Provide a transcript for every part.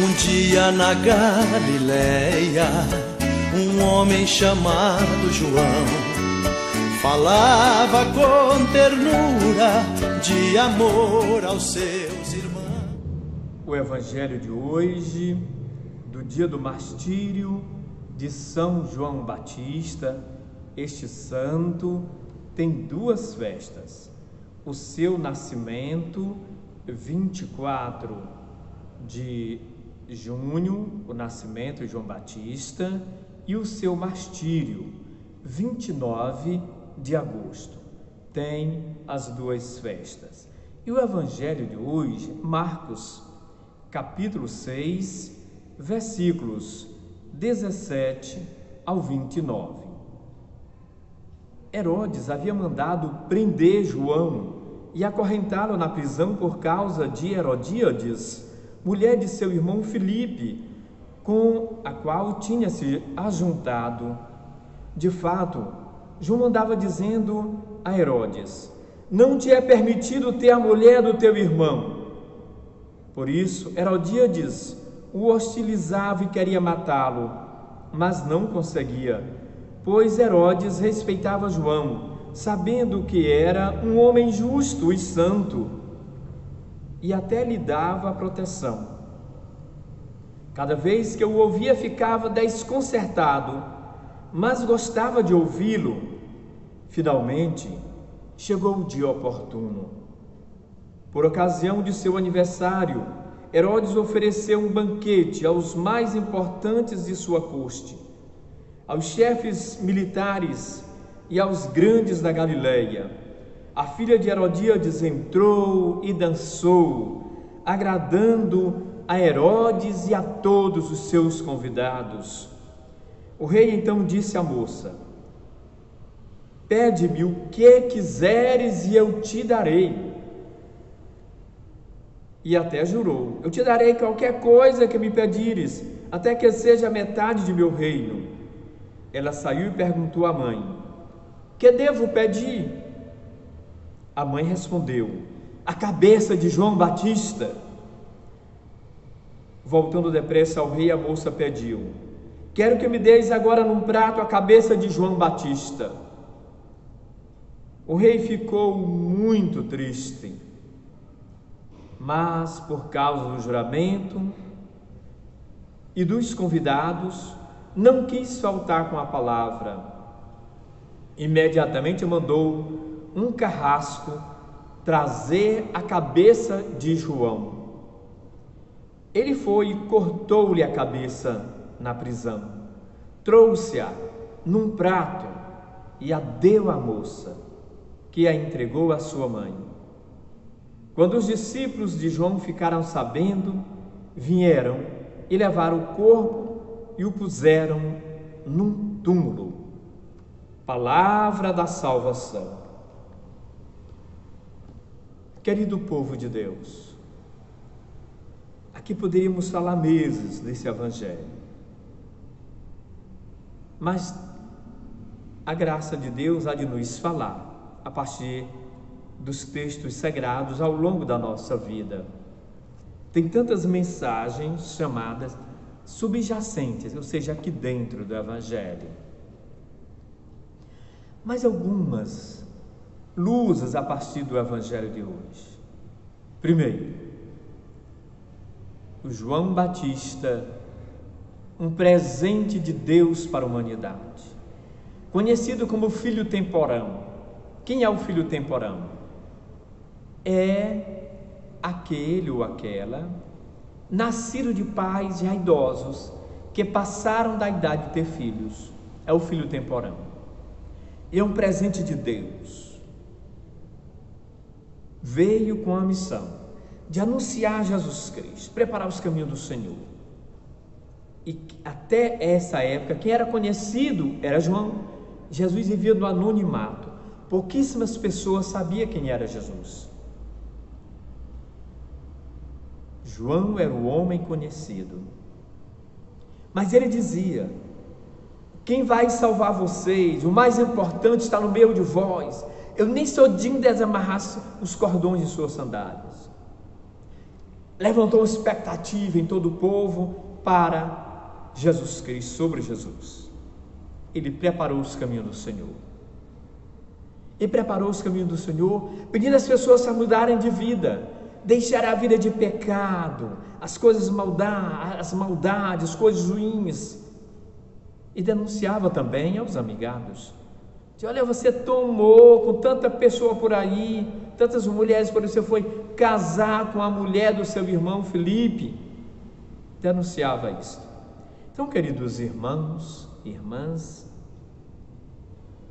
Um dia na Galileia, um homem chamado João falava com ternura de amor aos seus irmãos. O evangelho de hoje, do dia do martírio de São João Batista, este santo tem duas festas: o seu nascimento, 24 de junho, o nascimento de João Batista, e o seu martírio, 29 de agosto. Tem as duas festas. E o evangelho de hoje, Marcos, capítulo 6, versículos 17 ao 29. Herodes havia mandado prender João e acorrentá-lo na prisão por causa de Herodíades, mulher de seu irmão Filipe, com a qual tinha se ajuntado. De fato, João andava dizendo a Herodes: não te é permitido ter a mulher do teu irmão. Por isso, Herodíades o hostilizava e queria matá-lo, mas não conseguia, pois Herodes respeitava João, sabendo que era um homem justo e santo, e até lhe dava proteção. Cada vez que eu o ouvia, ficava desconcertado, mas gostava de ouvi-lo. Finalmente, chegou o dia oportuno. Por ocasião de seu aniversário, Herodes ofereceu um banquete aos mais importantes de sua corte, aos chefes militares e aos grandes da Galileia. A filha de Herodíades entrou e dançou, agradando a Herodes e a todos os seus convidados. O rei então disse à moça: pede-me o que quiseres e eu te darei. E até jurou: eu te darei qualquer coisa que me pedires, até que seja metade de meu reino. Ela saiu e perguntou à mãe: que devo pedir? A mãe respondeu: a cabeça de João Batista. Voltando depressa ao rei, a moça pediu: quero que me deis agora num prato a cabeça de João Batista. O rei ficou muito triste, mas por causa do juramento e dos convidados, não quis faltar com a palavra. Imediatamente mandou um carrasco trazer a cabeça de João. Ele foi e cortou-lhe a cabeça na prisão, trouxe-a num prato e a deu à moça, que a entregou à sua mãe. Quando os discípulos de João ficaram sabendo, vieram e levaram o corpo e o puseram num túmulo. Palavra da salvação. Querido povo de Deus, aqui poderíamos falar meses desse evangelho, mas a graça de Deus há de nos falar a partir dos textos sagrados ao longo da nossa vida. Tem tantas mensagens chamadas subjacentes, ou seja, aqui dentro do evangelho, mas algumas luzes a partir do evangelho de hoje. Primeiro, o João Batista, um presente de Deus para a humanidade, conhecido como filho temporão. Quem é o filho temporão? É aquele ou aquela nascido de pais já idosos que passaram da idade de ter filhos. É o filho temporão. É um presente de Deus. Veio com a missão de anunciar Jesus Cristo, preparar os caminhos do Senhor. E até essa época, quem era conhecido era João. Jesus vivia no anonimato. Pouquíssimas pessoas sabiam quem era Jesus. João era o homem conhecido. Mas ele dizia: quem vai salvar vocês? O mais importante está no meio de vós. Eu nem sou digno de desamarrar os cordões de suas sandálias. levantou uma expectativa em todo o povo para Jesus Cristo, sobre Jesus. Ele preparou os caminhos do Senhor. Ele preparou os caminhos do Senhor, pedindo às pessoas a mudarem de vida, deixar a vida de pecado, as coisas as maldades, as coisas ruins. E denunciava também aos amigados: olha, você tomou com tanta pessoa por aí, tantas mulheres por aí, você foi casar com a mulher do seu irmão Filipe. Denunciava isso. Então, queridos irmãos e irmãs,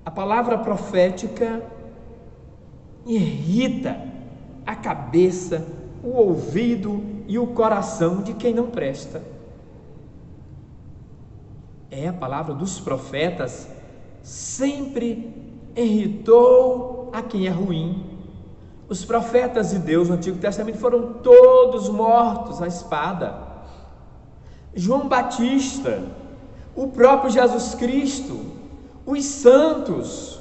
a palavra profética irrita a cabeça, o ouvido e o coração de quem não presta. A palavra dos profetas sempre irritou a quem é ruim. Os profetas de Deus no Antigo Testamento foram todos mortos à espada. João Batista, o próprio Jesus Cristo, os santos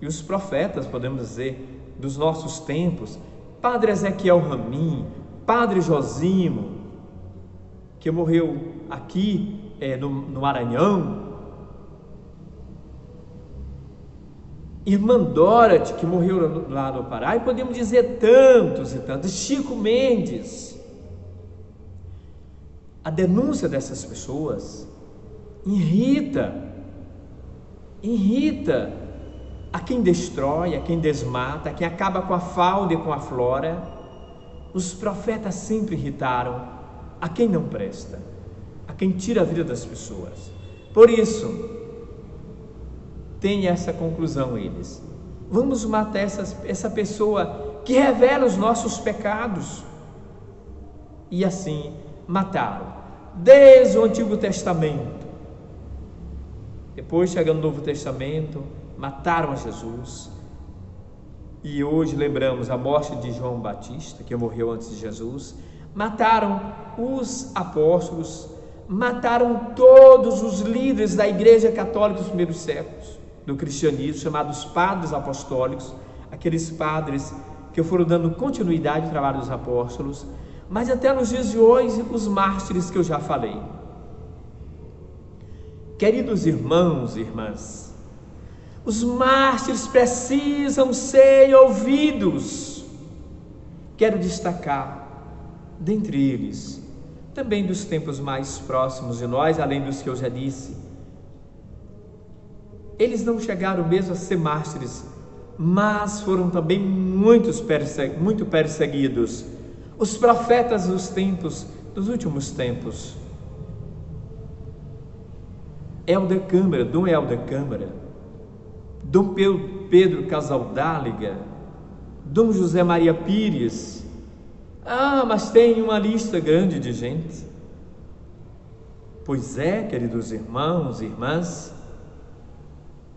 e os profetas, podemos dizer, dos nossos tempos, Padre Ezequiel Ramin, Padre Josimo, que morreu aqui no Maranhão, Irmã Dorothy, que morreu lá no Pará, e podemos dizer tantos e tantos, Chico Mendes. A denúncia dessas pessoas irrita a quem destrói, a quem desmata, a quem acaba com a fauna e com a flora. Os profetas sempre irritaram a quem não presta, a quem tira a vida das pessoas. Por isso, tem essa conclusão eles: vamos matar essa pessoa que revela os nossos pecados. E assim mataram, desde o Antigo Testamento. Depois, chegando no Novo Testamento, mataram a Jesus. E hoje lembramos a morte de João Batista, que morreu antes de Jesus. Mataram os apóstolos, mataram todos os líderes da Igreja Católica dos primeiros séculos do cristianismo, chamados padres apostólicos, aqueles padres que foram dando continuidade ao trabalho dos apóstolos. Mas até nos dias de hoje, os mártires que eu já falei. Queridos irmãos e irmãs, os mártires precisam ser ouvidos. Quero destacar, dentre eles, também dos tempos mais próximos de nós, além dos que eu já disse, eles não chegaram mesmo a ser mártires, mas foram também muito perseguidos. Os profetas dos últimos tempos, Dom Helder Câmara, Dom Pedro Casaldáliga, Dom José Maria Pires. Mas tem uma lista grande de gente. Pois é, queridos irmãos e irmãs,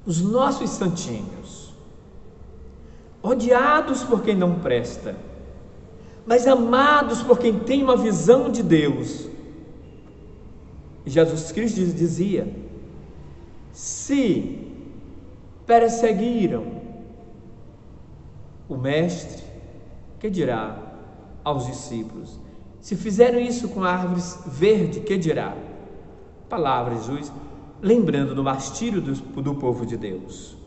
os nossos santinhos, odiados por quem não presta, mas amados por quem tem uma visão de Deus. Jesus Cristo dizia: se perseguiram o Mestre, que dirá aos discípulos? Se fizeram isso com árvores verdes, que dirá? Palavra de Jesus, lembrando do martírio do povo de Deus.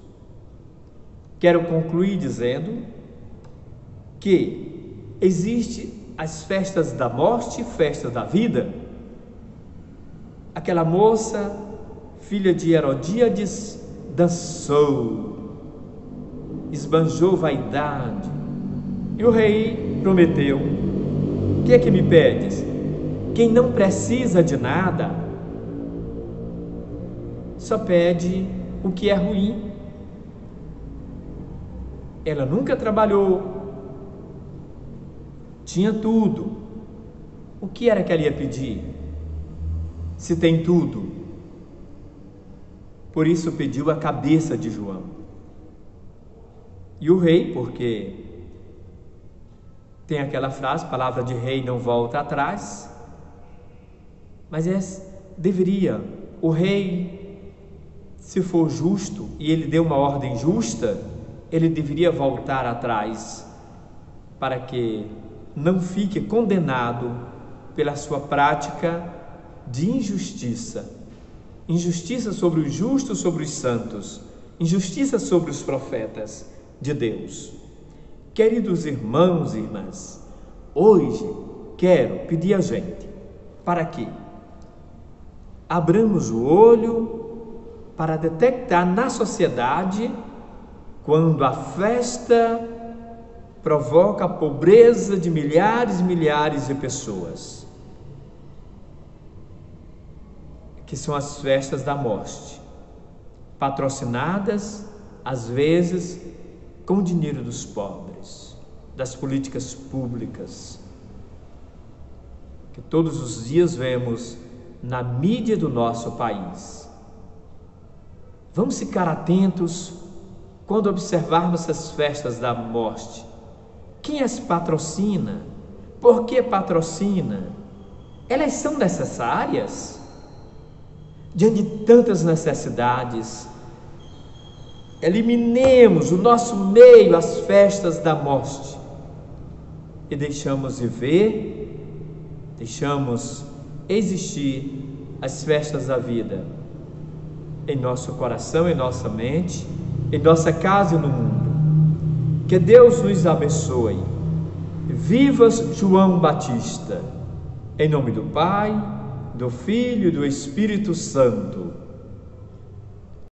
Quero concluir dizendo que existe as festas da morte e festas da vida. Aquela moça, filha de Herodíades, dançou, esbanjou vaidade, e o rei prometeu: o que é que me pedes? Quem não precisa de nada só pede o que é ruim. Ela nunca trabalhou, tinha tudo. O que era que ela ia pedir? Se tem tudo. Por isso pediu a cabeça de João. E o rei, porque tem aquela frase, palavra de rei não volta atrás, mas deveria, o rei, se for justo e ele deu uma ordem justa, ele deveria voltar atrás para que não fique condenado pela sua prática de injustiça. Injustiça sobre os justos, sobre os santos, injustiça sobre os profetas de Deus. Queridos irmãos e irmãs, hoje quero pedir a gente para que abramos o olho para detectar na sociedade quando a festa provoca a pobreza de milhares e milhares de pessoas, que são as festas da morte, patrocinadas às vezes com o dinheiro dos pobres, das políticas públicas, que todos os dias vemos na mídia do nosso país. Vamos ficar atentos quando observarmos essas festas da morte. Quem as patrocina? Por que patrocina? Elas são necessárias? Diante de tantas necessidades, eliminemos o nosso meio as festas da morte e deixamos viver, deixamos existir as festas da vida em nosso coração, em nossa mente, em nossa casa e no mundo. Que Deus nos abençoe. Viva João Batista. Em nome do Pai, do Filho e do Espírito Santo.